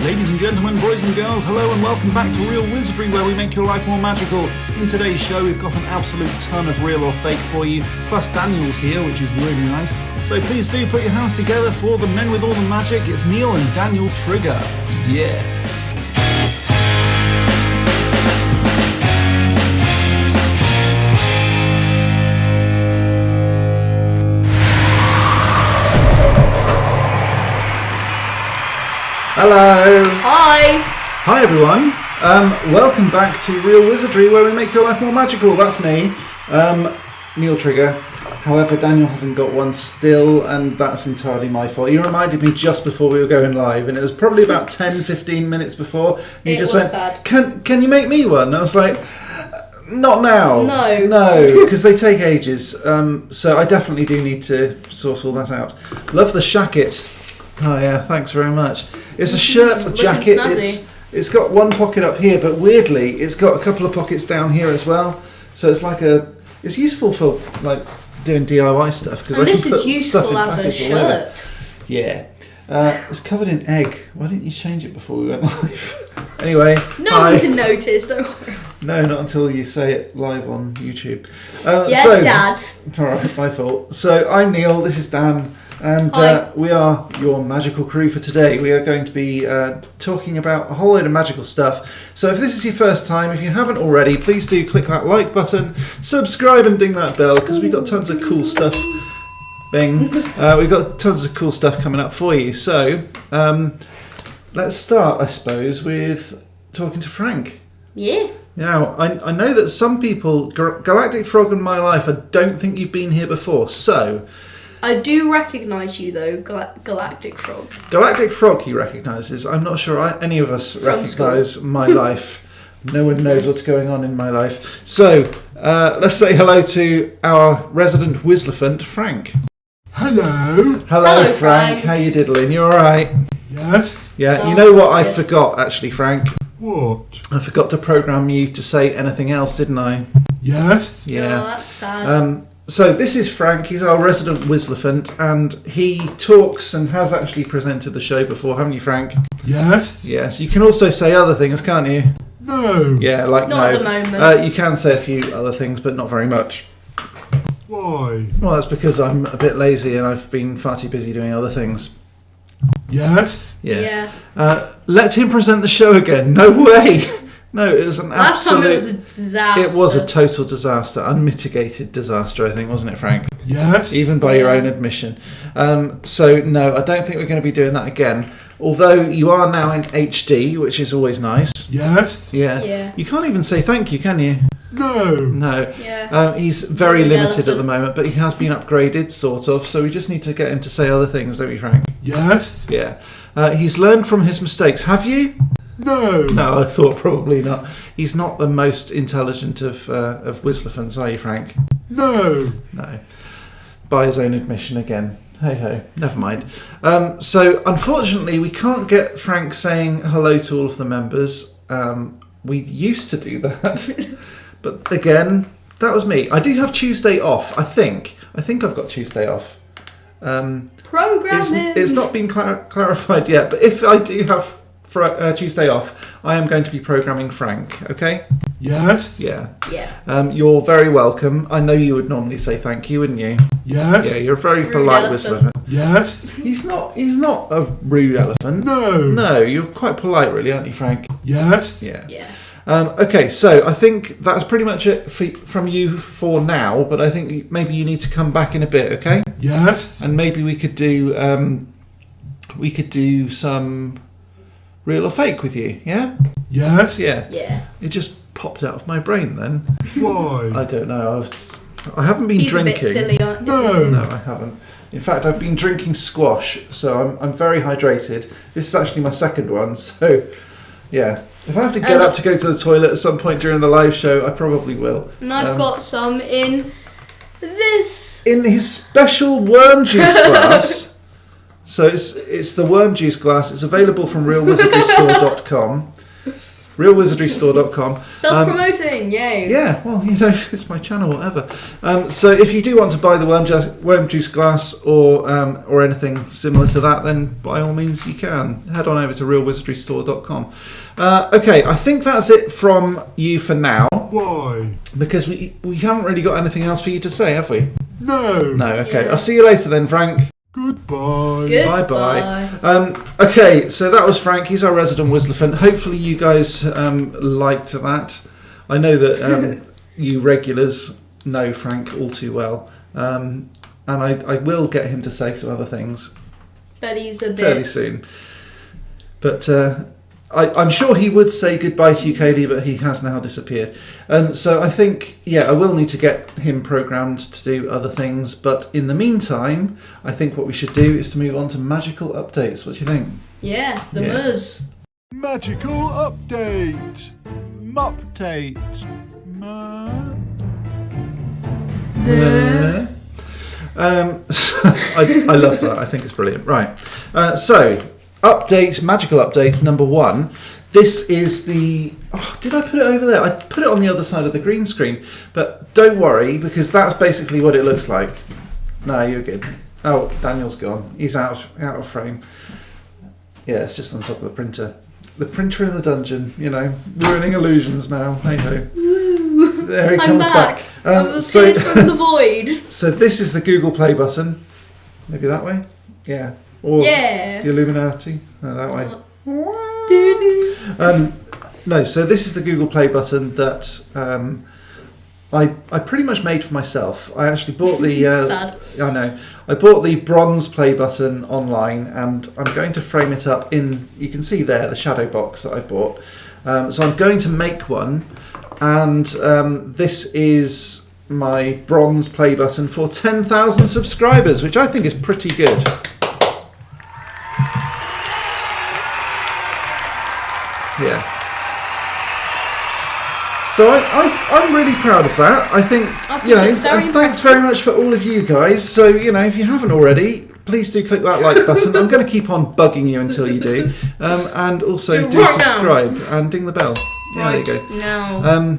Ladies and gentlemen, boys and girls, hello and welcome back to Real Wizardry, where we make your life more magical. In today's show, we've got an absolute ton of real or fake for you, plus Daniel's here, which is really nice. So please do put your hands together for the men with all the magic. It's Neil and Daniel Trigger. Yeah. Hello. Hi. Hi everyone. Welcome back to Real Wizardry, where we make your life more magical. That's me, Neil Trigger. However, Daniel hasn't got one still, and that's entirely my fault. He reminded me just before we were going live, and it was probably about 10-15 minutes before. And he just went, sad. Can you make me one? And I was like, not now. No, because they take ages. So I definitely do need to sort all that out. Love the shacket. Oh yeah, thanhanks very much. It's a shirt, a jacket. It's got one pocket up here, but weirdly, it's got a couple of pockets down here as well. So it's like it's useful for like doing DIY stuff. And this is useful as a shirt. Yeah. It's covered in egg. Why didn't you change it before we went live? Anyway. No one can notice, don't worry. No, not until you say it live on YouTube. Dad. Alright, my fault. So I'm Neil, this is Dan. And we are your magical crew for today. We are going to be talking about a whole load of magical stuff. So if this is your first time, if you haven't already, please do click that like button, subscribe and ding that bell, because we've got tons of cool stuff. Bing. We've got tons of cool stuff coming up for you. So let's start, I suppose, with talking to Frank. Yeah. Now, I know that some people, Galactic Frog in my life, I don't think you've been here before, so... I do recognise you though, Galactic Frog. Galactic Frog he recognises. I'm not sure any of us recognise my life. No one knows what's going on in my life. So, let's say hello to our resident Wizlephant, Frank. Hello. Hello, Frank. How you diddling? You alright? Yes. Yeah, Oh, you know what I good. forgot, actually, Frank? What? I forgot to program you to say anything else, didn't I? Yes. Yeah. Oh, that's sad. So this is Frank, he's our resident Wizlephant, and he talks and has actually presented the show before, haven't you, Frank? Yes. Yes, you can also say other things, can't you? No. Yeah, like Not no. at the moment. You can say a few other things, but not very much. Why? Well, that's because I'm a bit lazy and I've been far too busy doing other things. Yes. Yes. Yeah. Let him present the show again. No way! No, it was an Last absolute... time it was a disaster. It was a total disaster, unmitigated disaster, I think, wasn't it, Frank? Yes. Even by your own admission. So, no, I don't think we're going to be doing that again. Although you are now in HD, which is always nice. Yes. Yeah. You can't even say thank you, can you? No. No. Yeah. He's very Rude limited elephant. at the moment, but he has been upgraded, sort of, so we just need to get him to say other things, don't we, Frank? Yes. Yeah. He's learned from his mistakes. Have you? No. No, I thought probably not. He's not the most intelligent of Wizlephants, are you, Frank? No. No. By his own admission again. Hey ho, never mind. So, unfortunately, we can't get Frank saying hello to all of the members. We used to do that. But again, that was me. I do have Tuesday off, I think. I think I've got Tuesday off. Programming. It's not been clarified yet, but if I do have Tuesday off, I am going to be programming Frank, okay? Yes. Yeah. Yeah. You're very welcome. I know you would normally say thank you, wouldn't you? Yes. Yeah, you're a very Rude polite elephant. Wizlephant. Yes. He's not a rude elephant. No. No, you're quite polite, really, aren't you, Frank? Yes. Yeah. Yeah. Okay, so I think that's pretty much it from you for now, but I think maybe you need to come back in a bit, okay? Yes. And maybe we could do some real or fake with you, yeah? Yes. Yeah. Yeah. It just popped out of my brain then. Why? I don't know. I haven't been He's drinking. a bit silly, aren't you? No. No, I haven't. In fact, I've been drinking squash, so I'm very hydrated. This is actually my second one, so yeah. If I have to get up to go to the toilet at some point during the live show, I probably will. And I've got some in this. In his special worm juice glass. So it's the worm juice glass. It's available from realwizardrystore.com. realwizardrystore.com. Self-promoting, yay. Yeah, well, it's my channel, whatever. So if you do want to buy the worm juice glass or anything similar to that, then by all means you can. Head on over to realwizardrystore.com. Okay, I think that's it from you for now. Why? Because we haven't really got anything else for you to say, have we? No. No, okay. Yeah. I'll see you later then, Frank. Goodbye. Goodbye. Okay, so that was Frank. He's our resident Wizardfan. Hopefully you guys liked that. I know that you regulars know Frank all too well. And I will get him to say some other things But he's a fairly bit... soon. But I'm sure he would say goodbye to you, Kaylee, but he has now disappeared. So I think, I will need to get him programmed to do other things. But in the meantime, I think what we should do is to move on to magical updates. What do you think? Yeah, the Yeah. Muzz. Magical update. Mupdate. I love that. I think it's brilliant. Right. So, magical update number 1. This is the... Oh, did I put it over there? I put it on the other side of the green screen. But don't worry, because that's basically what it looks like. No, you're good. Oh, Daniel's gone. He's out of frame. Yeah, it's just on top of the printer. The printer in the dungeon, ruining illusions now. Hey ho. There he I'm comes back. back. I was appeared from the void. So this is the Google Play button. Maybe that way? Yeah. Or Yeah. the Illuminati? No, that way. Doo-doo. No, so this is the Google Play button that I pretty much made for myself. I actually bought the... Sad. I know. I bought the bronze play button online and I'm going to frame it up in... You can see there, the shadow box that I bought. So I'm going to make one and this is my bronze play button for 10,000 subscribers, which I think is pretty good. Yeah. So I'm really proud of that. I think it's very and thanks very much for all of you guys. So, if you haven't already, please do click that like button. I'm going to keep on bugging you until you do. And also do right now. subscribe and ding the bell. Yeah, Right there you go. now.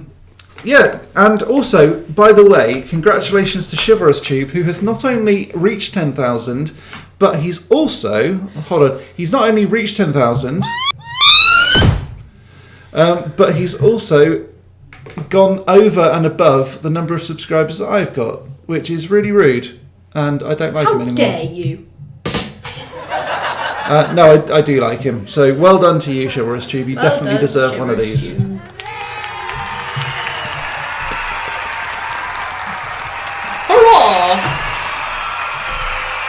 Yeah, and also, by the way, congratulations to Chivalrous Tube, who has not only reached 10,000, but he's also... Hold on. He's not only reached 10,000, but he's also gone over and above the number of subscribers that I've got, which is really rude, and I don't like him How anymore. dare you? No, I do like him. So well done to you, Chivalrous Tube. You Well definitely done, deserve one of Chivalrous these. Tube. Hurrah!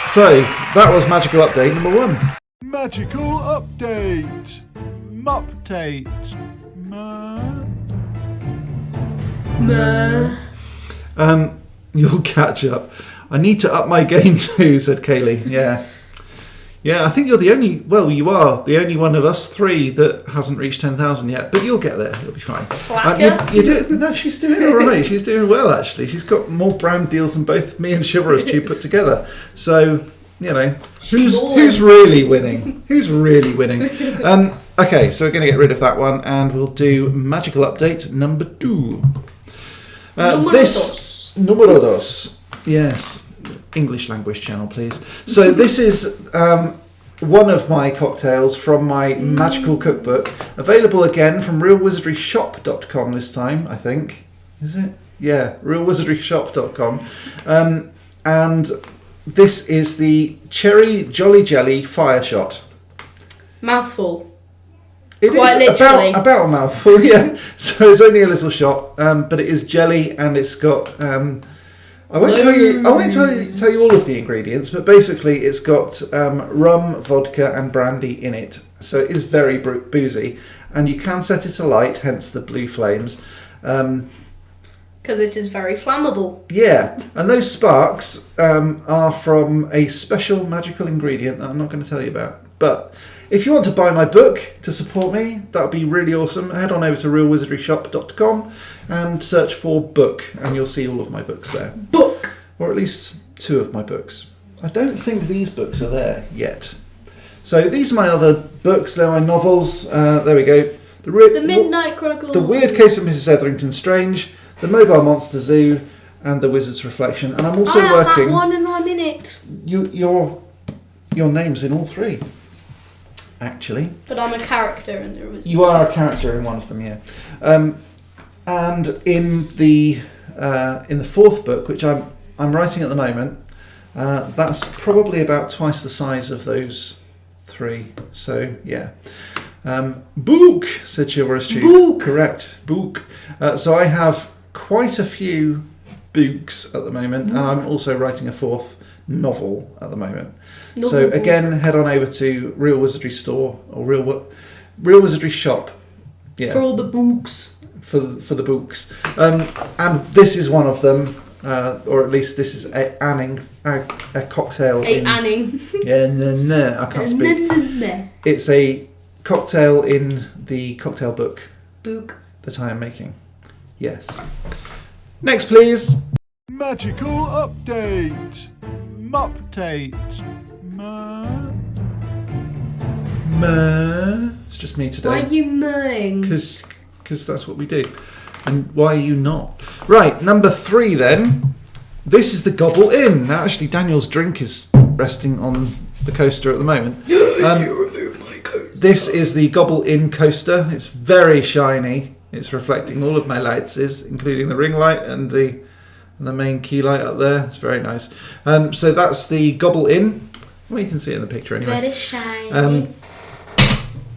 So that was magical update number 1. Magical update. Mupdate. You'll catch up. I need to up my game too, said Kaylee. Yeah, I think you're the only... Well, you are the only one of us 3 that hasn't reached 10,000 yet, but you'll get there. You'll be fine. Slacker. No, she's doing all right. She's doing well, actually. She's got more brand deals than both me and Chivalrous Tube put together. So, who's really winning? Who's really winning? Okay, so we're going to get rid of that one, and we'll do magical update number 2. Numero dos. Yes. English language channel, please. So this is one of my cocktails from my magical cookbook, available again from realwizardryshop.com this time, I think. Is it? Yeah, realwizardryshop.com. And this is the Cherry Jolly Jelly Fire Shot. Mouthful. It Quite is literally. about a mouthful, yeah. So it's only a little shot, but it is jelly and it's got... I won't tell you all of the ingredients, but basically it's got rum, vodka, and brandy in it. So it is very boozy, and you can set it alight, hence the blue flames. Because it is very flammable. Yeah, and those sparks are from a special magical ingredient that I'm not going to tell you about. But if you want to buy my book to support me, that would be really awesome. Head on over to realwizardryshop.com and search for book, and you'll see all of my books there. Book! Or at least 2 of my books. I don't think these books are there yet. So these are my other books. They're my novels. There we go. The Midnight Chronicles. The Weird Case of Mrs. Etherington Strange, The Mobile Monster Zoo, and The Wizard's Reflection. And I'm also I have working. that one and I'm in it. Your name's in all three, actually. But I'm a character in the Wizard's. You are a character in one of them, yeah. And in the fourth book, which I'm writing at the moment, that's probably about twice the size of those three. So yeah. Book, said Chivalrous Tube. Book. Correct, book. So I have quite a few books at the moment, and I'm also writing a fourth novel at the moment. So again, head on over to Real Wizardry Store or Real Wizardry Shop. Yeah. For all the books. For the books. And this is one of them, or at least this is a cocktail. Anning. Yeah, no, I can't speak. It's a cocktail in the cocktail book that I am making. Yes. Next, please. Magical update. Mupdate. It's just me today. Why are you mooing? Because that's what we do. And why are you not? Right, number 3 then. This is the Gobble Inn. Now, actually, Daniel's drink is resting on the coaster at the moment. You removed my coat. This is the Gobble Inn coaster. It's very shiny. It's reflecting all of my lights, including the ring light and the main key light up there. It's very nice. So that's the Gobble Inn. Well, you can see it in the picture anyway. Very shiny.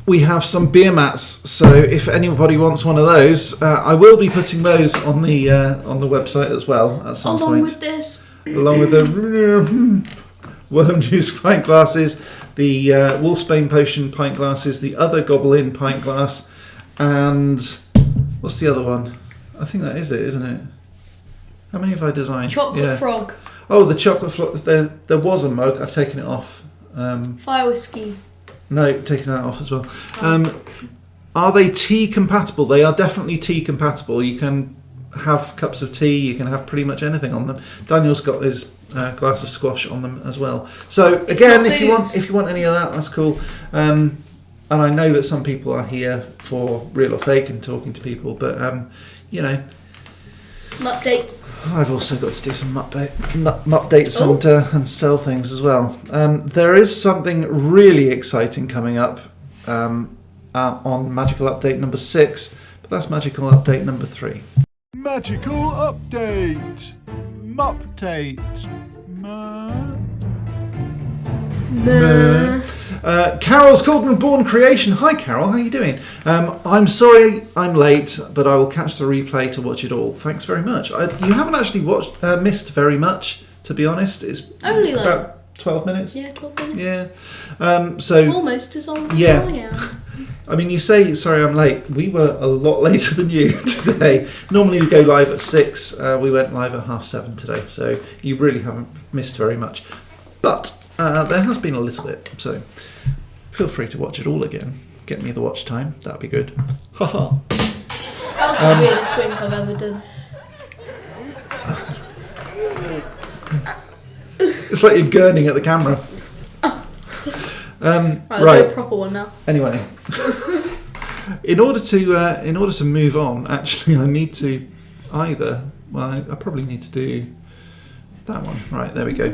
We have some beer mats, so if anybody wants one of those, I will be putting those on the website as well at some point. Along with the Worm Juice pint glasses, the Wolfsbane Potion pint glasses, the other Gobble Inn pint glass, and what's the other one? I think that is it, isn't it? How many have I designed? Chocolate frog. Oh, the chocolate frog. There was a mug. I've taken it off. Fire whiskey. No, taking that off as well. Are they tea compatible? They are definitely tea compatible. You can have cups of tea. You can have pretty much anything on them. Daniel's got his glass of squash on them as well. So again, if you want any of that, that's cool. And I know that some people are here for real or fake and talking to people, but you know. Updates. I've also got to do some updates and sell things as well. There is something really exciting coming up on Magical Update number 6, but that's Magical Update number 3. Magical update. Mupdate. Carol's Cauldron Born Creation. Hi Carol, how are you doing? I'm sorry I'm late, but I will catch the replay to watch it all. Thanks very much. You haven't actually missed very much, to be honest. It's only like about 12 minutes. Yeah, 12 minutes. Yeah. So almost as long as I am. I mean, you say sorry I'm late. We were a lot later than you today. Normally we go live at 6. We went live at 7:30 today, so you really haven't missed very much. But there has been a little bit, so feel free to watch it all again. Get me the watch time. That'd be good. Haha. That was the weirdest wink I've ever done. It's like you're gurning at the camera. Right. Right. A proper one now. Anyway, in order to move on, actually, I need to I probably need to do that one. Right, there we go.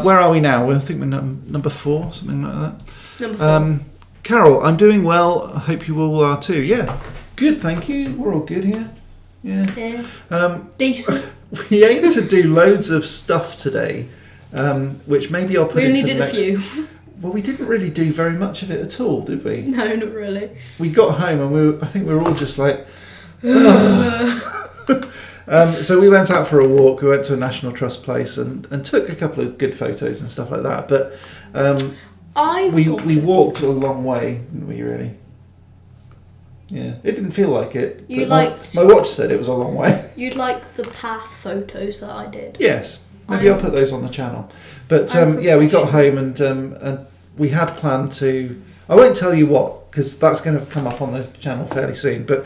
Where are we now? I think we're number 4, something like that. Number 4. Carol, I'm doing well. I hope you all are too. Yeah, good. Thank you. We're all good here. Yeah. Decent. We aim to do loads of stuff today, which maybe I'll put We only into did the next. a few. Well, we didn't really do very much of it at all, did we? No, not really. We got home and I think we were all just like. So we went out for a walk. We went to a National Trust place and took a couple of good photos and stuff like that. But we walked a long way, didn't we? Really? Yeah, it didn't feel like it. My watch said it was a long way. You'd like the path photos that I did. Yes, maybe I'll put those on the channel. But we got home and we had planned to. I won't tell you what, because that's going to come up on the channel fairly soon. But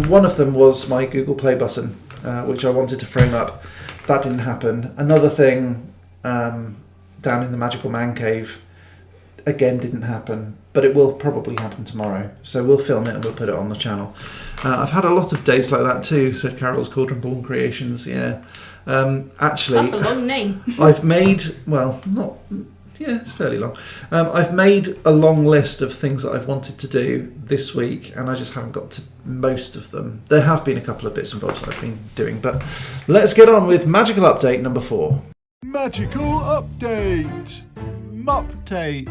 one of them was my Google Play button, which I wanted to frame up. That didn't happen. Another thing down in the Magical Man Cave, again, didn't happen. but it will probably happen tomorrow. So we'll film it and we'll put it on the channel. I've had a lot of days like that too, said Carol's Cauldron Born Creations. Yeah. Actually, That's a long name. I've made, well, not... Yeah, it's fairly long. I've made a long list of things that I've wanted to do this week, and I just haven't got to most of them. There have been a couple of bits and bobs I've been doing, but let's get on with Magical Update number 4. Magical update. Mupdate.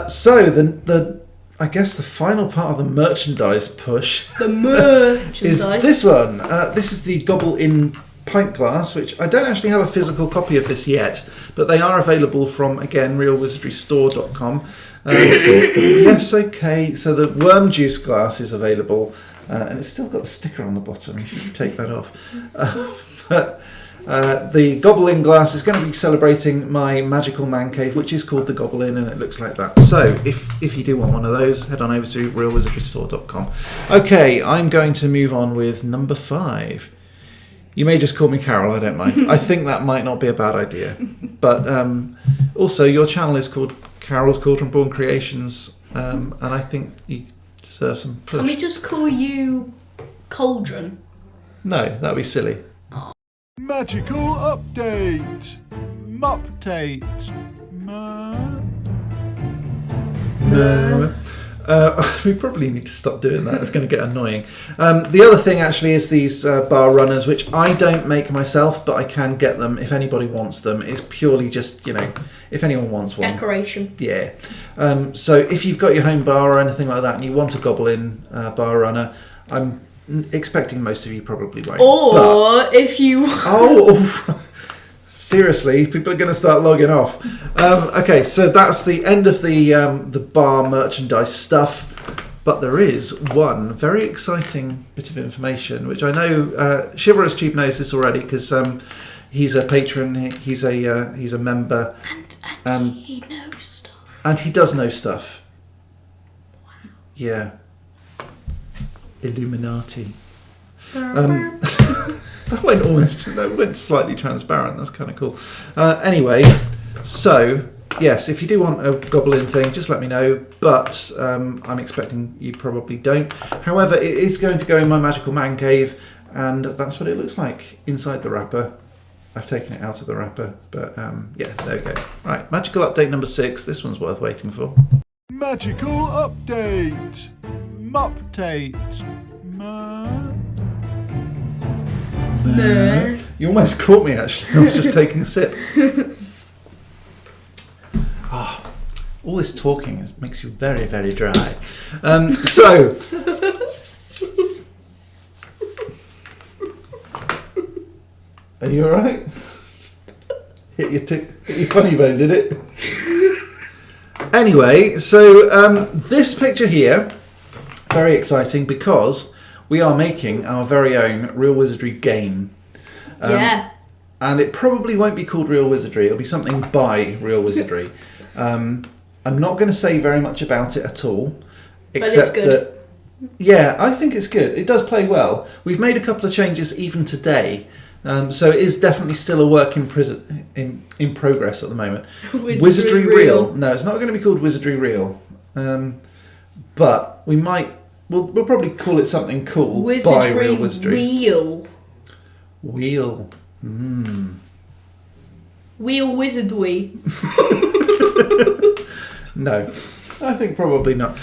So the I guess the final part of the merchandise push The merchandise. is this one. This is the Gobble In pint glass, which I don't actually have a physical copy of this yet, but they are available from, again, realwizardrystore.com. Yes, okay, so the worm juice glass is available, and it's still got the sticker on the bottom. You should take that off. But the Gobble In glass is going to be celebrating my magical man cave, which is called the Gobble In, and it looks like that. So if you do want one of those, head on over to realwizardrystore.com. Okay, I'm going to move on with number 5. You may just call me Carol, I don't mind. I think that might not be a bad idea. But also, your channel is called Carol's Cauldron Born Creations, and I think you deserve some push. Can we just call you Cauldron? No, that'd be silly. Magical update. Mupdate. We probably need to stop doing that. It's going to get annoying. The other thing actually is these bar runners, which I don't make myself, but I can get them if anybody wants them. It's purely just, if anyone wants one. Decoration. Yeah. So if you've got your home bar or anything like that and you want a Gobble In bar runner, I'm expecting most of you probably won't. Or if you... Oh, seriously, people are going to start logging off. Okay, so that's the end of the bar merchandise stuff. But there is one very exciting bit of information, which I know Chivalrous Tube knows this already because he's a patron. He's a member, and he knows stuff. And he does know stuff. Wow. Yeah. Illuminati. That went slightly transparent. That's kind of cool. Anyway, so yes, if you do want a Gobble In thing, just let me know. But I'm expecting you probably don't. However, it is going to go in my magical man cave, and that's what it looks like inside the wrapper. I've taken it out of the wrapper, but yeah, there we go. Right, magical update number 6. This one's worth waiting for. Magical update. Mupdate. You almost caught me, actually. I was just taking a sip. All this talking makes you very, very dry. So, are you all right? Hit your funny bone, did it? Anyway, so this picture here, very exciting because we are making our very own Real Wizardry game. Yeah. And it probably won't be called Real Wizardry. It'll be something by Real Wizardry. I'm not going to say very much about it at all. Except but it's good. That, yeah, I think it's good. It does play well. We've made a couple of changes even today. So it is definitely still a work in progress at the moment. Wizardry Real. No, it's not going to be called Wizardry Real. But we might... We'll probably call it something cool by Real Wizardry. Wheel. Wheel Wizardry. No, I think probably not.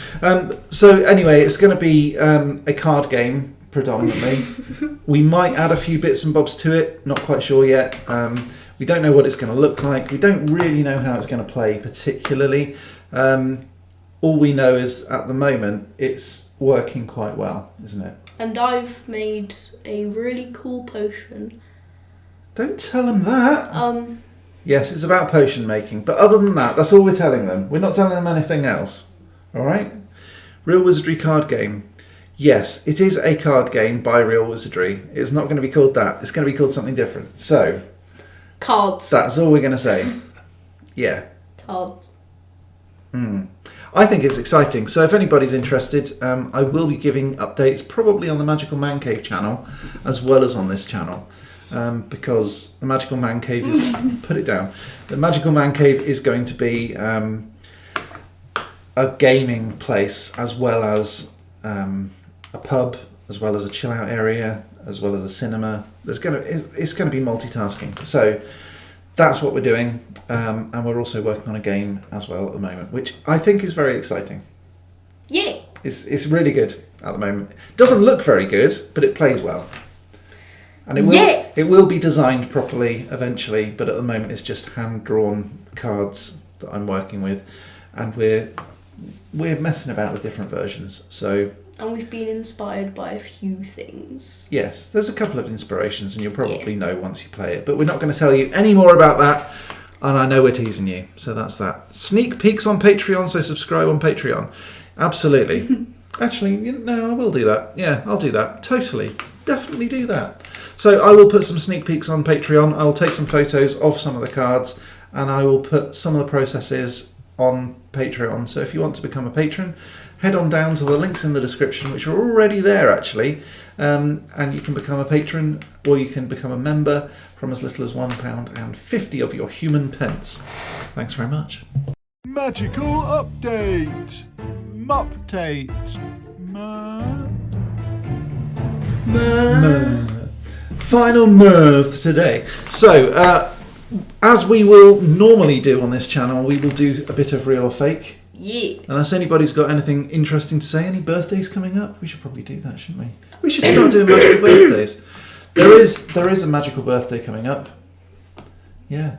So anyway, it's going to be a card game predominantly. We might add a few bits and bobs to it. Not quite sure yet. We don't know what it's going to look like. We don't really know how it's going to play particularly. All we know is at the moment it's working quite well, isn't it? And I've made a really cool potion. Don't tell them that. Yes, it's about potion making, but other than that, that's all we're telling them. We're not telling them anything else. All right? Real Wizardry card game. Yes, it is a card game by Real Wizardry. It's not going to be called that. It's going to be called something different. So, cards. That's all we're going to say. Yeah. Cards. I think it's exciting. So if anybody's interested, I will be giving updates probably on the Magical Man Cave channel as well as on this channel. because the Magical Man Cave is... put it down. The Magical Man Cave is going to be a gaming place as well as a pub, as well as a chill out area, as well as a cinema. It's going to be multitasking. So that's what we're doing, and we're also working on a game as well at the moment, which I think is very exciting. Yeah. It's really good at the moment. It doesn't look very good, but it plays well. And it will be designed properly eventually, but at the moment it's just hand-drawn cards that I'm working with, and we're messing about with different versions. So. And we've been inspired by a few things. Yes, there's a couple of inspirations, and you'll probably know once you play it. But we're not going to tell you any more about that, and I know we're teasing you. So that's that. Sneak peeks on Patreon, so subscribe on Patreon. Absolutely. Actually, no, I will do that. Yeah, I'll do that. Totally. Definitely do that. So I will put some sneak peeks on Patreon. I'll take some photos of some of the cards, and I will put some of the processes on Patreon. So if you want to become a patron, head on down to the links in the description, which are already there actually, and you can become a patron, or you can become a member from as little as £1.50 of your human pence. Thanks very much. Magical update. Mupdate. Final mirth today. So, as we will normally do on this channel, we will do a bit of real or fake. Yeah. Unless anybody's got anything interesting to say, any birthdays coming up, we should probably do that, shouldn't we? We should start doing magical birthdays. There is a magical birthday coming up. Yeah.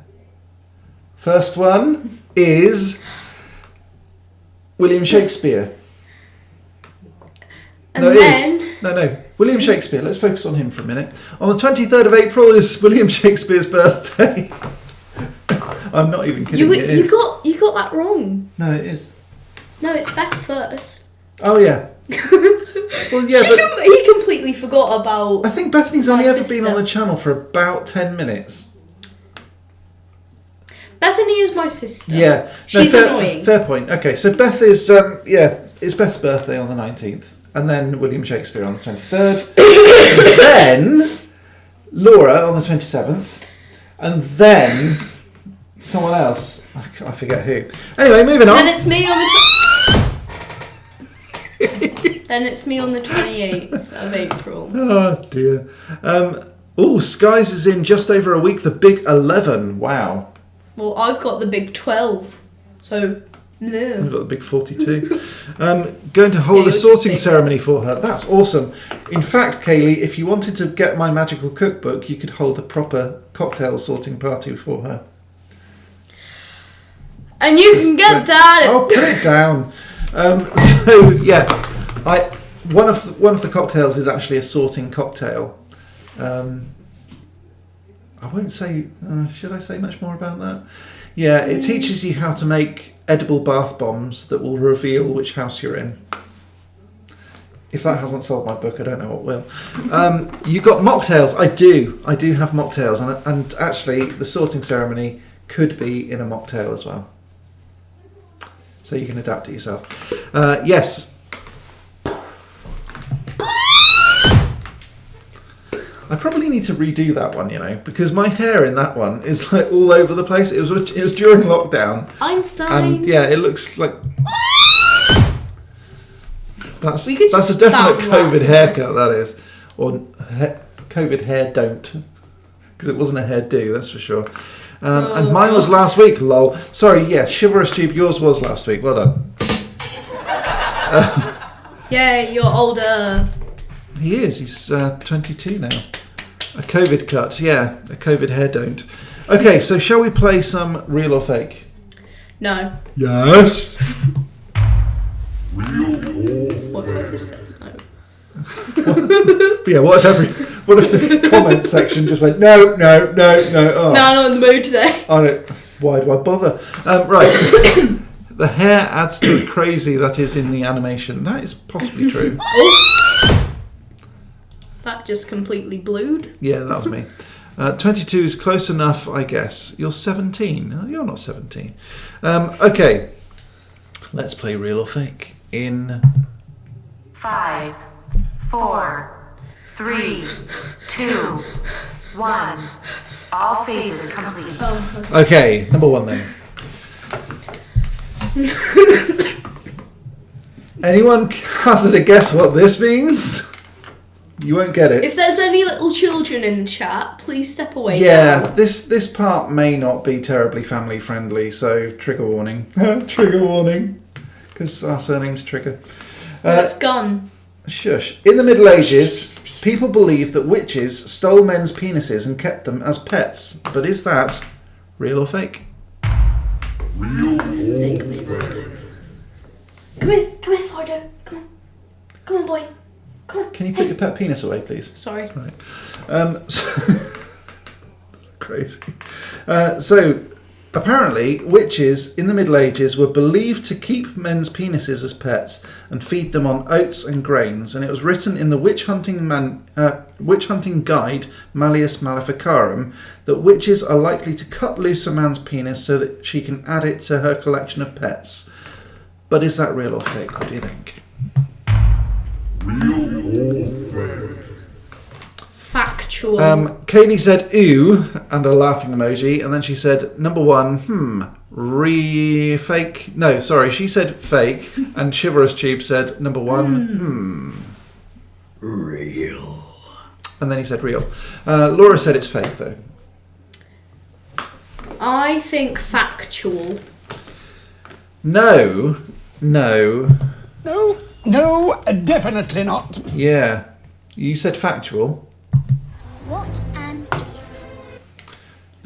First one is William Shakespeare. And no, then... it is. No. William Shakespeare. Let's focus on him for a minute. On the 23rd of April is William Shakespeare's birthday. I'm not even kidding. You got that wrong. No, it is. No, it's Beth first. Oh yeah. Well, yeah, but he completely forgot about. I think Bethany's only ever been sister. on the channel for about 10 minutes. Bethany is my sister. Yeah, She's annoying. Fair point. Okay, so Beth is it's Beth's birthday on the 19th, and then William Shakespeare on the 23rd, and then Laura on the 27th, and then someone else. I forget who. Anyway, moving on. Then it's me on the. Then it's me on the 28th of April. Oh dear. Skies is in just over a week. The big 11. Wow. Well, I've got the big 12, so no. I've got the big 42. Going to hold a sorting ceremony for her. That's awesome. In fact, Kaylee, if you wanted to get my magical cookbook, you could hold a proper cocktail sorting party for her. And you can get that. Oh, put it down. So yeah, one of the cocktails is actually a sorting cocktail. I won't say. Should I say much more about that? Yeah, it teaches you how to make edible bath bombs that will reveal which house you're in. If that hasn't sold my book, I don't know what will. You got mocktails. I do have mocktails, and actually the sorting ceremony could be in a mocktail as well. So you can adapt it yourself. Yes. I probably need to redo that one, because my hair in that one is like all over the place. It was during lockdown. Einstein. And yeah, it looks like that's a just definite spam COVID that. haircut. That is, or COVID hair don't, because it wasn't a hairdo, that's for sure. And mine was last week. Lol. Sorry. Yeah, Chivalrous Tube. Yours was last week. Well done. Yeah, you're older. He is. He's 22 now. A COVID cut. Yeah, a COVID hair don't. Okay, so shall we play some real or fake? No. Yes. What if I just said no? But yeah. What if the comments section just went no? Oh. No, I'm not in the mood today. Why do I bother? Right. The hair adds to the crazy that is in the animation. That is possibly true. That just completely blued. Yeah, that was me. 22 is close enough, I guess. You're 17. Oh, you're not 17. Okay. Let's play real or fake. In 5, 4, 3, 2, 1. All phases complete. Oh, Okay, number 1 then. Anyone hazard a guess what this means? You won't get it. if there's any little children in the chat, please step away. Yeah, now. this part may not be terribly family friendly, so trigger warning. Trigger warning. Because our surname's Trigger. It's gun. Shush. In the Middle Ages, people believed that witches stole men's penises and kept them as pets. But is that real or fake? Say, come here, Fido. Come on, boy. Come on. Can you put your pet penis away, please? Sorry. Right. Crazy. So, apparently, witches in the Middle Ages were believed to keep men's penises as pets and feed them on oats and grains, and it was written in the witch hunting guide Malleus Maleficarum that witches are likely to cut loose a man's penis so that she can add it to her collection of pets. But is that real or fake? What do you think? Factual. Kaylee said ooh and a laughing emoji, and then she said number 1 fake. No, sorry, she said fake, and Chivalrous Tube said number 1 Real. and then he said real. Laura said it's fake though. I think factual. No, No, definitely not. yeah, you said factual. What an idiot.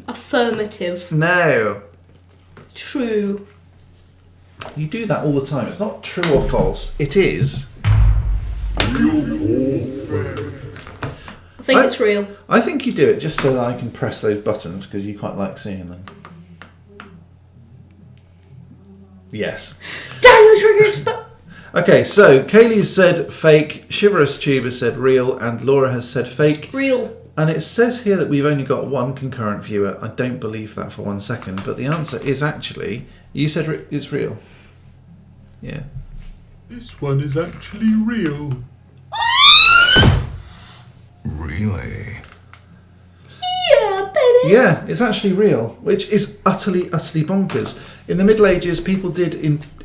Affirmative. No, True. you do that all the time. It's not true or false. It is. I think it's real. I think you do it just so that I can press those buttons because you quite like seeing them. Yes. Daniel Trigger expert. Okay, so Kaylee said fake, Chivalrous Tube has said real, and Laura has said fake. Real. And it says here that we've only got 1 concurrent viewer. I don't believe that for 1 second, but the answer is actually, you said it's real. Yeah. This one is actually real. Really? Yeah, baby. Yeah, it's actually real, which is utterly bonkers. In the Middle Ages, people did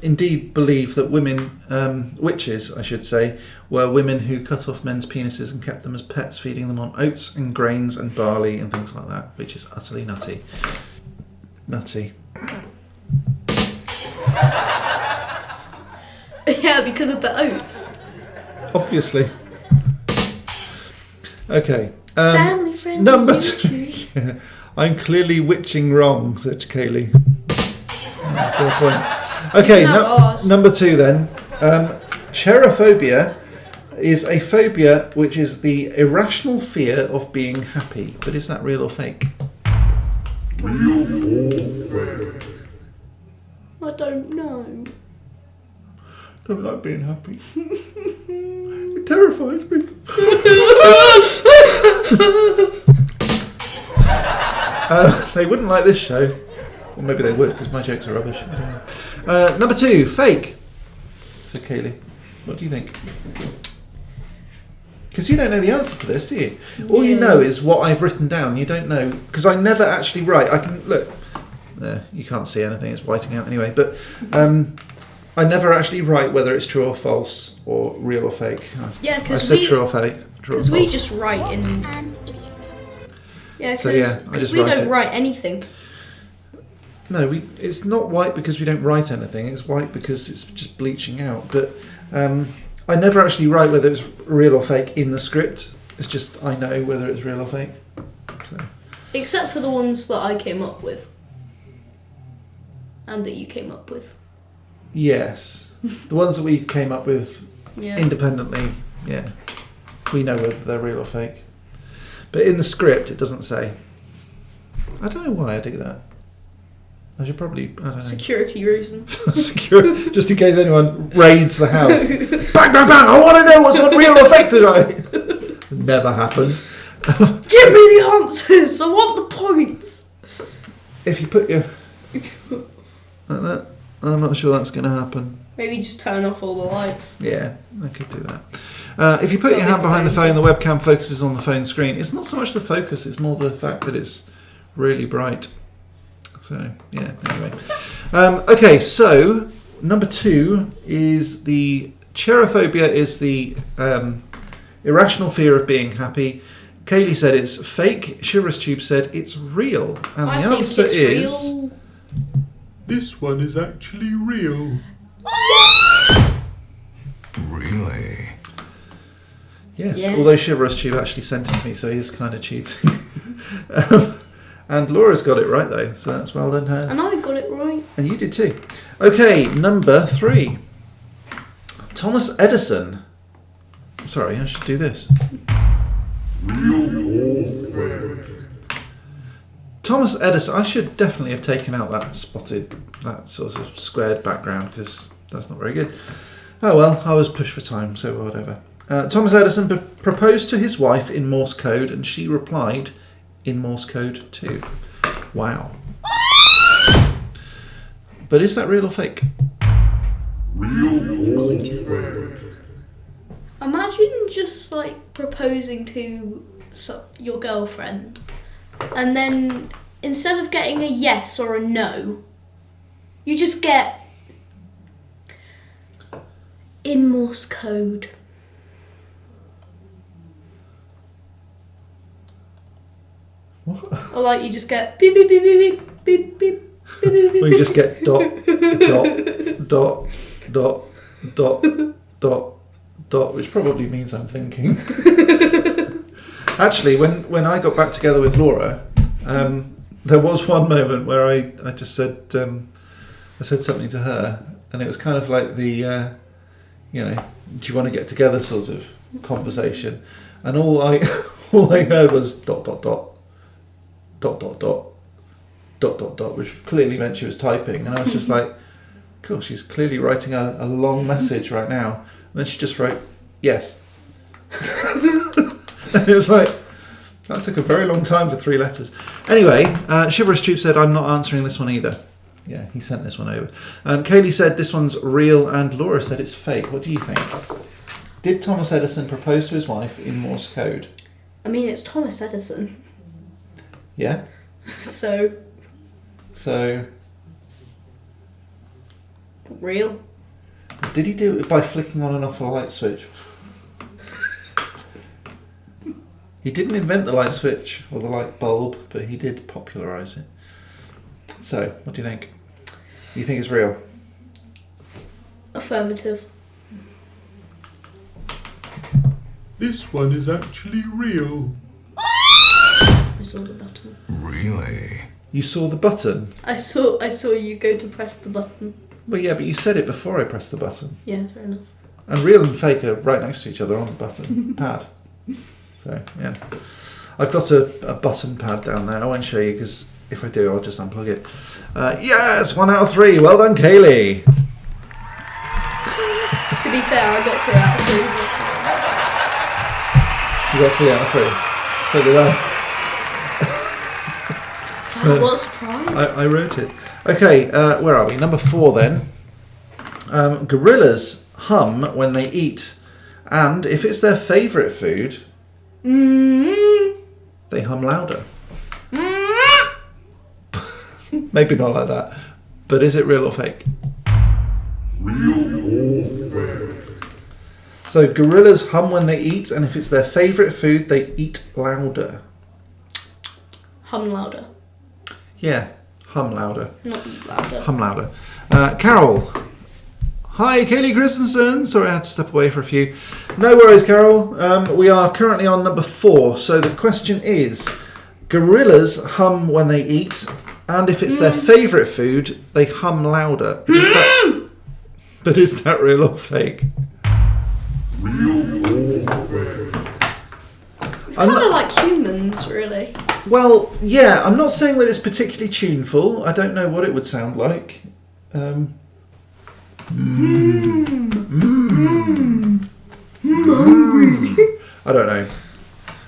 indeed believe that women, witches, I should say, were women who cut off men's penises and kept them as pets, feeding them on oats and grains and barley and things like that, which is utterly nutty. Nutty. Yeah, because of the oats. Obviously. Okay. Family friendly. Number 2. Yeah, I'm clearly witching wrong, said Kaylee. Fair point. Okay, number 2 then. Cherophobia is a phobia which is the irrational fear of being happy. But is that real or fake? I don't know. Don't like being happy. It terrifies me. They wouldn't like this show. Or maybe they would, because my jokes are rubbish. Number 2, fake. So Kaylee, what do you think? Because you don't know the answer to this, do you? All you know is what I've written down. You don't know, because I never actually write. I can, look, there, you can't see anything, it's whiting out anyway, but I never actually write whether it's true or false, or real or fake. Yeah, I because said we, true or fake. because we just write What in. an idiot. Yeah, So, yeah, I because just we write don't it. write anything. No, it's not white because we don't write anything. It's white because it's just bleaching out. But I never actually write whether it's real or fake in the script. It's just I know whether it's real or fake. So. Except for the ones that I came up with. And that you came up with. Yes. The ones that we came up with Yeah. independently, yeah. We know whether they're real or fake. But in the script, it doesn't say. I don't know why I do that. I should probably, I don't know. Security reasons. Secure, just in case anyone raids the house. Bang, bang, bang! I want to know what's on real or fake tonight. Never happened. Give me the answers! I want the points! If you put your like that, I'm not sure that's going to happen. Maybe just turn off all the lights. Yeah, I could do that. If you put your hand behind the phone, the webcam focuses on the phone screen. It's not so much the focus, it's more the fact that it's really bright. So, yeah, anyway. Okay, so number 2 is the cherophobia is the irrational fear of being happy. Kaylee said it's fake. Chivalrous Tube said it's real. And I the think answer it's is... real. This one is actually real. Really? Yes, Yeah. although Chivalrous Tube actually sent it to me, so he is kind of cheating. And Laura's got it right, though, so that's well done her. And I got it right. And you did too. Okay, number 3. Thomas Edison. Sorry, I should do this. Thomas Edison. I should definitely have taken out that sort of squared background because that's not very good. Oh well, I was pushed for time, so whatever. Thomas Edison proposed to his wife in Morse code, and she replied in Morse code too. Wow. But is that real or fake? Imagine just like proposing to your girlfriend, and then instead of getting a yes or a no, you just get in Morse code. What? Or like you just get beep beep beep beep beep beep beep beep beep beep. Well, you just get dot dot dot dot dot dot, which probably means I'm thinking. Actually, when I got back together with Laura, there was one moment where I just said I said something to her, and it was kind of like the do you want to get together sort of conversation, and all I heard was dot dot dot dot dot dot dot dot dot, which clearly meant she was typing, and I was just like, cool, she's clearly writing a long message right now. And then she just wrote yes. And it was like, that took a very long time for 3 letters. Anyway, Chivalrous Tube said, I'm not answering this one either. Yeah, he sent this one over. Kaylee said this one's real, and Laura said it's fake. What do you think? Did Thomas Edison propose to his wife in Morse code? I mean, it's Thomas Edison, Yeah? so real. Did he do it by flicking on and off a light switch? He didn't invent the light switch or the light bulb, but he did popularise it. So, what do you think? You think it's real? Affirmative. This one is actually real. I saw the button. Really? You saw the button? I saw you go to press the button. Well, yeah, but you said it before I pressed the button. Yeah, fair enough. And real and fake are right next to each other on the button pad. So, yeah. I've got a button pad down there. I won't show you because if I do, I'll just unplug it. Yes, 1 out of 3. Well done, Kaylee. To be fair, I got 3 out of 3. You got 3 out of 3. So did I. Wow, what a surprise. I wrote it. Okay, where are we? Number 4 then. Gorillas hum when they eat, and if it's their favourite food, they hum louder. Maybe not like that, but is it real or fake? Real or fake? So gorillas hum when they eat, and if it's their favourite food, they eat louder. Hum louder. Yeah, hum louder. Not louder. Hum louder. Carol. Hi, Kaylee Christensen. Sorry, I had to step away for a few. No worries, Carol. We are currently on number 4. So the question is, gorillas hum when they eat, and if it's their favourite food, they hum louder. But is that real or fake? Real or fake? It's kind of like humans, really. Well, yeah, I'm not saying that it's particularly tuneful. I don't know what it would sound like. I don't know.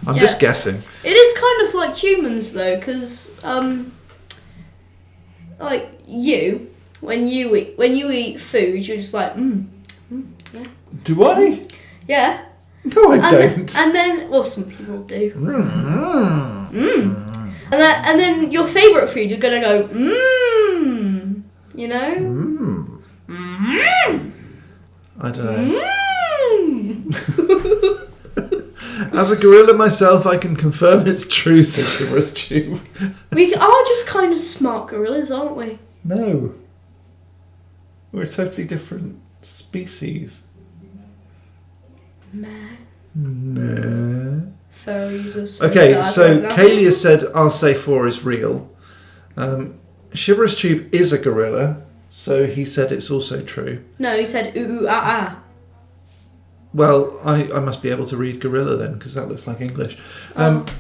I'm just guessing. It is kind of like humans, though, because, like you, when you eat food, you're just like, yeah. Do I? Yeah. No, I don't. And then, well, some people do. And then your favourite food, you're gonna go you know. I don't know. As a gorilla myself, I can confirm it's true, said Chivalrous Tube. We are just kind of smart gorillas, aren't we? No. We're a totally different species. Meh. Furries are so Okay, sad so right now. Kaylee has said I'll say 4 is real. Chivalrous Tube is a gorilla, so he said it's also true. No, he said ooh, ah, ah. Well, I must be able to read gorilla then, because that looks like English.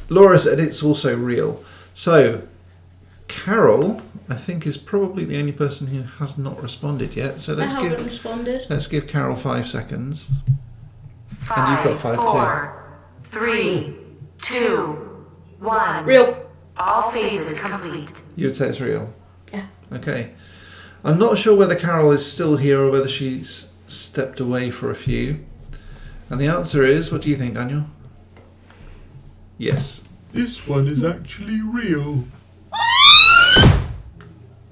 Laura said it's also real. So, Carol, I think, is probably the only person who has not responded yet. So I haven't responded. let's give Carol 5 seconds. 5, And you've got 5 4, 3, 2, 1. Real. All phases complete. You would say it's real? Yeah. Okay. I'm not sure whether Carol is still here or whether she's stepped away for a few. And the answer is, what do you think, Daniel? Yes. This one is actually real.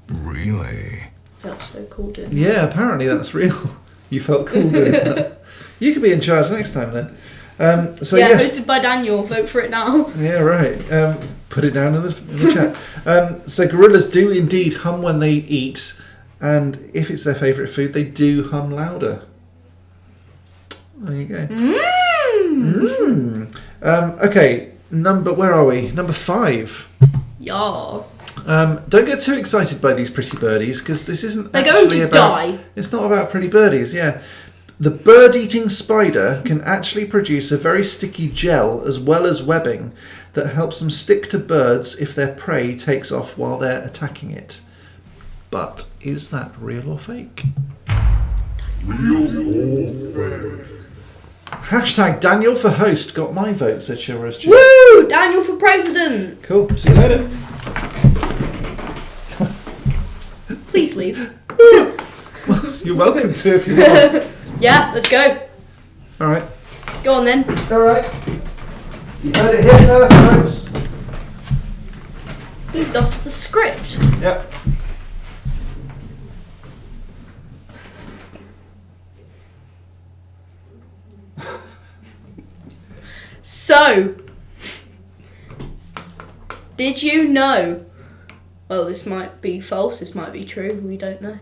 Really? Felt so cool doing Yeah, apparently that's real. You felt cool doing that. You could be in charge next time then. So yeah, yes. hosted by Daniel. Vote for it now. Yeah, right. Put it down in the chat. So gorillas do indeed hum when they eat, and if it's their favourite food, they do hum louder. There you go. Okay, where are we? Number 5. Yeah. Don't get too excited by these pretty birdies, because this isn't They're actually going to about... die. It's not about pretty birdies, yeah. The bird-eating spider can actually produce a very sticky gel as well as webbing that helps them stick to birds if their prey takes off while they're attacking it. But is that real or fake? Hashtag Daniel for host got my vote, said Chivalrous Tube. Woo! Daniel for president. Cool, see you later. Please leave. You're welcome to if you want. Yeah, let's go. Alright. Go on then. Alright. You heard it here first, folks. We lost the script. Yep. So, did you know? Well, this might be false, this might be true, we don't know.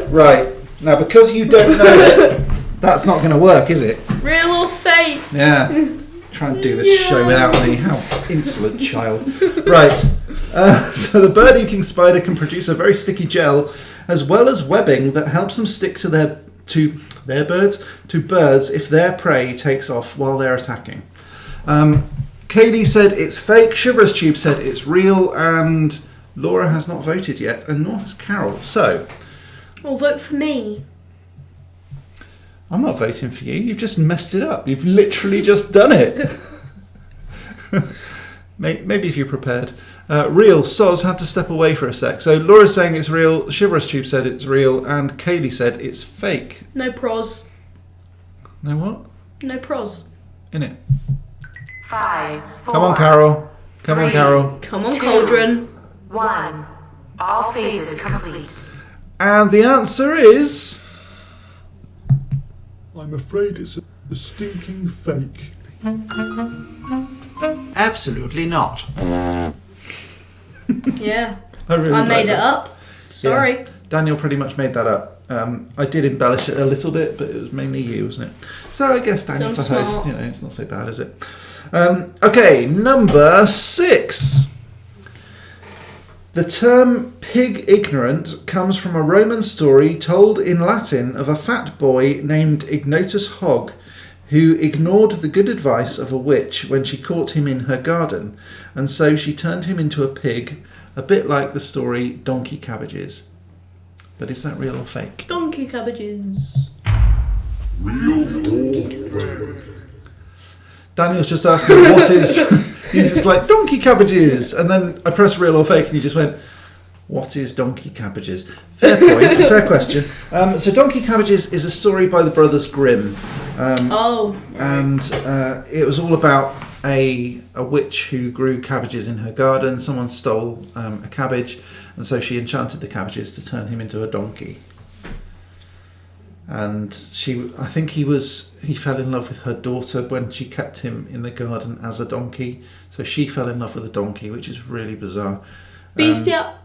Right. Now, because you don't know it, that's not going to work, is it? Real or fake? Yeah. Try and do this show without me. How insolent child. Right. So the bird-eating spider can produce a very sticky gel as well as webbing that helps them stick to birds if their prey takes off while they're attacking. Kaylee said it's fake, Chivalrous Tube said it's real, and Laura has not voted yet, and nor has Carol. So, Well, vote for me. I'm not voting for you. You've just messed it up. You've literally just done it. Maybe if you're prepared. Real, Soz had to step away for a sec. So Laura's saying it's real, Chivalrous Tube said it's real, and Kaylee said it's fake. No pros. No what? No pros. In it. 5, 4, Come on, Carol. Come on, 3, Carol. Come on, 2, Cauldron. 1. All phases complete. And the answer is... I'm afraid it's a stinking fake. Absolutely not. Yeah. I made like it that. up. Sorry. Yeah. Daniel pretty much made that up. I did embellish it a little bit, but it was mainly you, wasn't it? So I guess Daniel I'm for smart. host, it's not so bad, is it? Okay, number 6. The term pig ignorant comes from a Roman story told in Latin of a fat boy named Ignotus Hog, who ignored the good advice of a witch when she caught him in her garden, and so she turned him into a pig, a bit like the story Donkey Cabbages. But is that real or fake? Donkey cabbages. Daniel's just asked me what is... He's just like, donkey cabbages! And then I pressed real or fake and he just went, What is Donkey Cabbages? Fair point, fair question. So Donkey Cabbages is a story by the Brothers Grimm. And it was all about a witch who grew cabbages in her garden. Someone stole a cabbage, and so she enchanted the cabbages to turn him into a donkey. And I think he fell in love with her daughter when she kept him in the garden as a donkey. So she fell in love with a donkey, which is really bizarre. Bestial.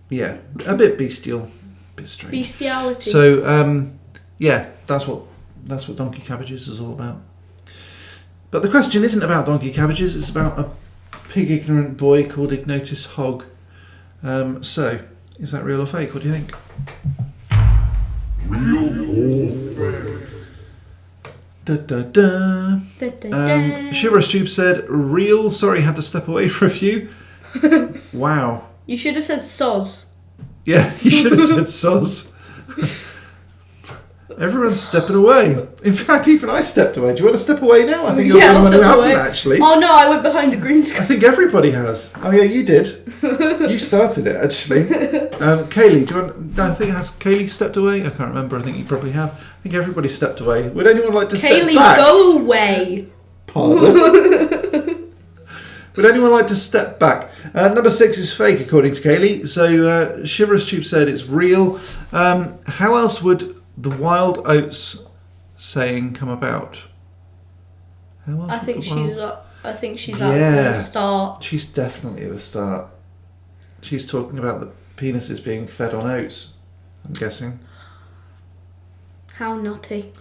Yeah, a bit bestial, a bit strange. Bestiality. So that's what Donkey Cabbages is all about. But the question isn't about Donkey Cabbages; it's about a pig-ignorant boy called Ignotus Hogg. So, is that real or fake? What do you think? Real or fake? Da da da. Chivalrous Tube said, "Real. Sorry, had to step away for a few." Wow. You should have said soz. Yeah, you should have said soz. Everyone's stepping away. In fact, even I stepped away. Do you want to step away now? I think you're the only one who hasn't, actually. Oh no, I went behind the green screen. I think everybody has. Oh yeah, you did. You started it, actually. Kaylee, do you want... No, I think Kaylee stepped away? I can't remember. I think you probably have. I think everybody stepped away. Would anyone like to step back? Kaylee, go away. Pardon? Would anyone like to step back? Number 6 is fake, according to Kaylee. So Chivalrous Tube said it's real. How else would the wild oats saying come about? How else I think she's at the start. She's definitely at the start. She's talking about the penises being fed on oats, I'm guessing. How naughty.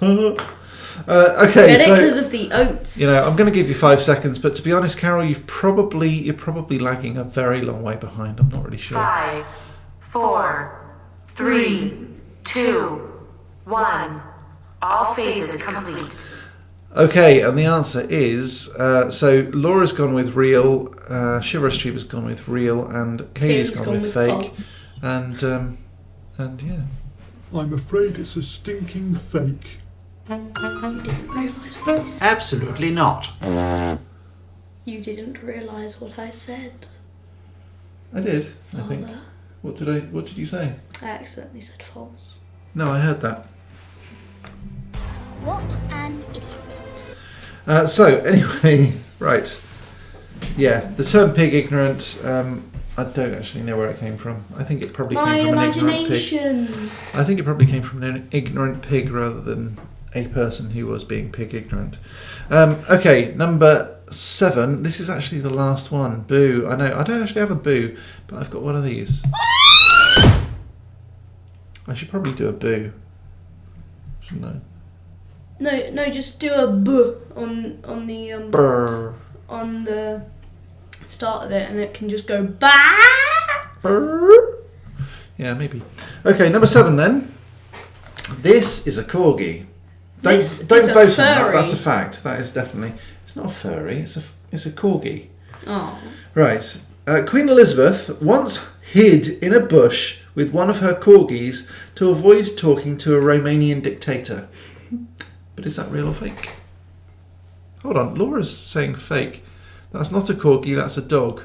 Okay, Get it so because of the oats. you know I'm going to give you 5 seconds, but to be honest, Carol, you're probably lagging a very long way behind. I'm not really sure. 5, 4, 3, 2, 1. All phases complete. Okay, and the answer is so Laura's gone with real, Chivalrous Tube has gone with real, and Kaylee's gone with fake, false. and yeah. I'm afraid it's a stinking fake. You didn't realise what I said. Absolutely not. You didn't realise what I said. I did, I think. Father. What did you say? I accidentally said false. No, I heard that. What an idiot. So anyway, right. Yeah, the term pig ignorant, I don't actually know where it came from. I think it probably My came from an ignorant pig. imagination. I think it probably came from an ignorant pig rather than a person who was being pig ignorant. Okay, number 7. This is actually the last one. Boo. I know, I don't actually have a boo, but I've got one of these. I should probably do a boo. Shouldn't I? No, just do a buh on the Brr. on the start of it, and it can just go bah. Brr. Yeah, maybe. Okay, number 7 then. This is a corgi. Don't This vote is a on that. furry. That's a fact. That is definitely. It's not a furry. It's a corgi. Oh. Right. Queen Elizabeth once hid in a bush with one of her corgis to avoid talking to a Romanian dictator. But is that real or fake? Hold on, Laura's saying fake. That's not a corgi, that's a dog.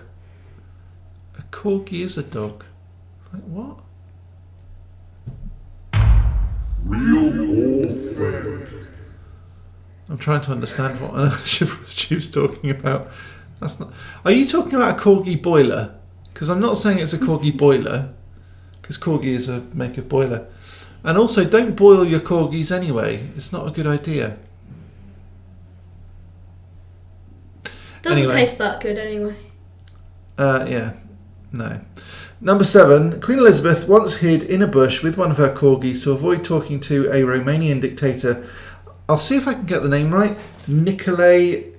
A corgi is a dog. Like what? Real or fake? I'm trying to understand what on earth Chivalrous Tube's talking about. That's not. Are you talking about a corgi boiler? Because I'm not saying it's a corgi boiler. Because corgi is a make of boiler. And also, don't boil your corgis anyway. It's not a good idea. Doesn't Anyway. taste that good anyway. Yeah. No. Number 7. Queen Elizabeth once hid in a bush with one of her corgis to avoid talking to a Romanian dictator. I'll see if I can get the name right. Nicolae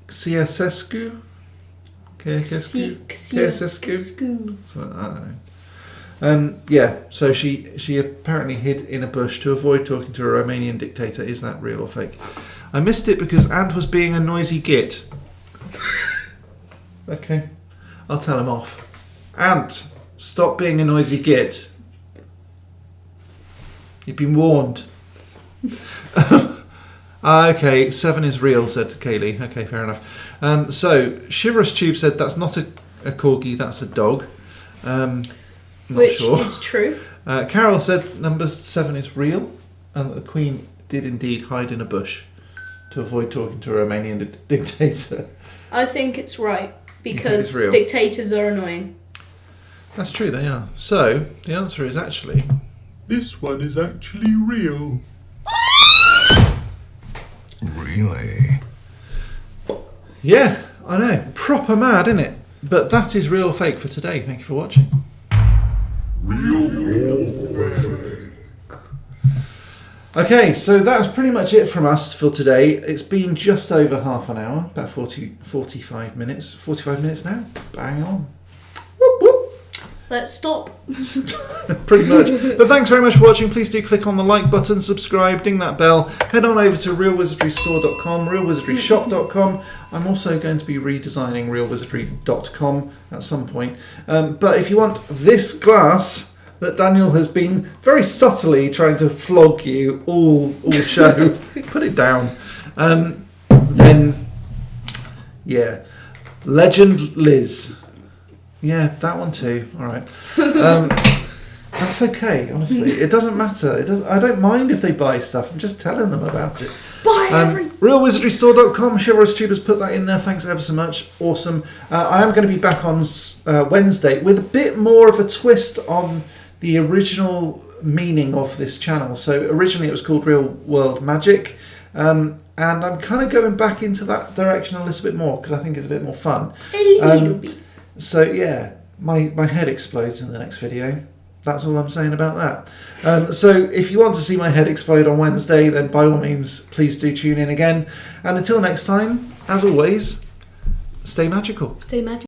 Ceausescu? Ceausescu? So, I don't know. Yeah, so she apparently hid in a bush to avoid talking to a Romanian dictator. Is that real or fake? I missed it because Ant was being a noisy git. Okay, I'll tell him off. Ant, stop being a noisy git. You've been warned. Okay, 7 is real, said Kaylee. Okay, fair enough. So, Chivalrous Tube said that's not a corgi, that's a dog. Not Which sure. is true. Carol said number 7 is real, and that the Queen did indeed hide in a bush to avoid talking to a Romanian dictator. I think it's right it's because real? dictators are annoying. That's true, they are. So, the answer is actually... This one is actually real. Really? Yeah, I know. Proper mad, isn't it? But that is real or fake for today. Thank you for watching. Okay, so that's pretty much it from us for today. It's been just over half an hour, about 45 minutes. 45 minutes now? Bang on. Whoop, whoop. Let's stop. Pretty much. But thanks very much for watching. Please do click on the like button, subscribe, ding that bell. Head on over to realwizardrystore.com, realwizardryshop.com. I'm also going to be redesigning realwizardry.com at some point. But if you want this glass that Daniel has been very subtly trying to flog you all show, put it down. Then, yeah. Legend Liz. Yeah, that one too. All right. That's okay, honestly. It doesn't matter. I don't mind if they buy stuff. I'm just telling them about it. Buy everything. RealWizardryStore.com. Chivalrous Tubers put that in there. Thanks ever so much. Awesome. I am going to be back on Wednesday with a bit more of a twist on the original meaning of this channel. So originally it was called Real World Magic. And I'm kind of going back into that direction a little bit more because I think it's a bit more fun. A little bit. So yeah, my head explodes in the next video. That's all I'm saying about that. So if you want to see my head explode on Wednesday, then by all means, please do tune in again. And until next time, as always, stay magical. Stay magic.